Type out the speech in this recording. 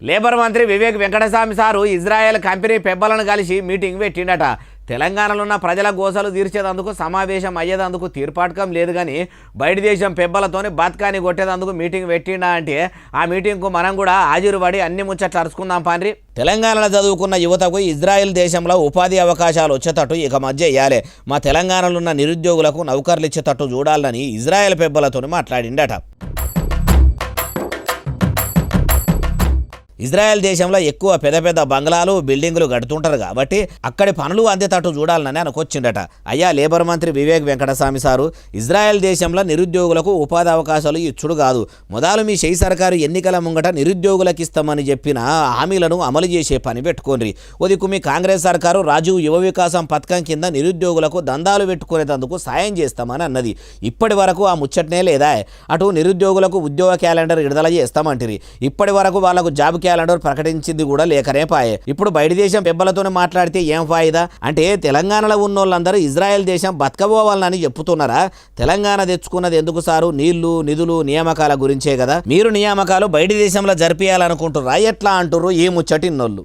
Labour మంత్రి Vivek Venkataswamy sir Israel company పెబ్బలను కలిసి మీటింగ్ పెట్టిండట. తెలంగాణలో ఉన్న ప్రజల గోసలు తీర్చేందుకు సమావేశం అయ్యేందుకు తీర్పాటకం లేదు కానీ బయట దేశం పెబ్బలతోని బతకాని కొట్టేందుకు మీటింగ్ పెట్టిండా అంటే ఆ మీటింగ్కు మనం కూడా హాజరుపడి అన్ని ముచ్చట్లు అరుచుకుందాం పాండ్రి. తెలంగాణలో చదువుకున్న యువతకు ఇజ్రాయెల్ దేశంలో ఉపాధి అవకాశాలు వచ్చేటట్టు ఇక మధ్య ఇయ్యాలి. మా తెలంగాణలో ఉన్న నిరుద్యోగులకు నౌకర్లు ఇచ్చేటట్టు చూడాలని ఇజ్రాయెల్ పెబ్బలతోని మాట్లాడిండట. ఇజ్రాయెల్ దేశంలో ఎక్కువ పెద్ద పెద్ద బంగ్లాలు బిల్డింగులు కడుతుంటారు కాబట్టి అక్కడి పనులు అందేటట్టు చూడాలని అనుకొచ్చిండట. అయ్యా లేబర్ మంత్రి వివేక్ వెంకటస్వామి సారు ఇజ్రాయెల్ దేశంలో నిరుద్యోగులకు ఉపాధి అవకాశాలు ఇచ్చుడు కాదు, మొదలు మీ షెయి సర్కారు ఎన్నికల ముంగట నిరుద్యోగులకు ఇస్తామని చెప్పిన హామీలను అమలు చేసే పని పెట్టుకోండి. ఉదికు మీ కాంగ్రెస్ సర్కారు రాజీవ్ యువ వికాసం పథకం కింద నిరుద్యోగులకు దందాలు పెట్టుకునేందుకు సాయం చేస్తామని అన్నది. ఇప్పటి వరకు ఆ ముచ్చటనే లేదా? అటు నిరుద్యోగులకు ఉద్యోగ క్యాలెండర్ విడుదల చేస్తామంటిరి, ఇప్పటి వరకు వాళ్లకు జాబ్ క్యాలెండర్ ప్రకటించింది కూడా లేకనే పాయే. ఇప్పుడు బయట దేశం పెబ్బలతోనే మాట్లాడితే ఏం ఫాయిదా? అంటే తెలంగాణలో ఉన్నోళ్ళందరూ ఇజ్రాయెల్ దేశం బతకబోవాలని చెప్పుతున్నారా? తెలంగాణ తెచ్చుకున్నది ఎందుకు సారు? నీళ్లు, నిధులు, నియామకాల గురించే కదా. మీరు నియామకాలు బయట దేశంలో జరిపియాలనుకుంటున్నారా? ఎట్లా అంటుర్రు ఈ ముచ్చటిన్నోళ్ళు?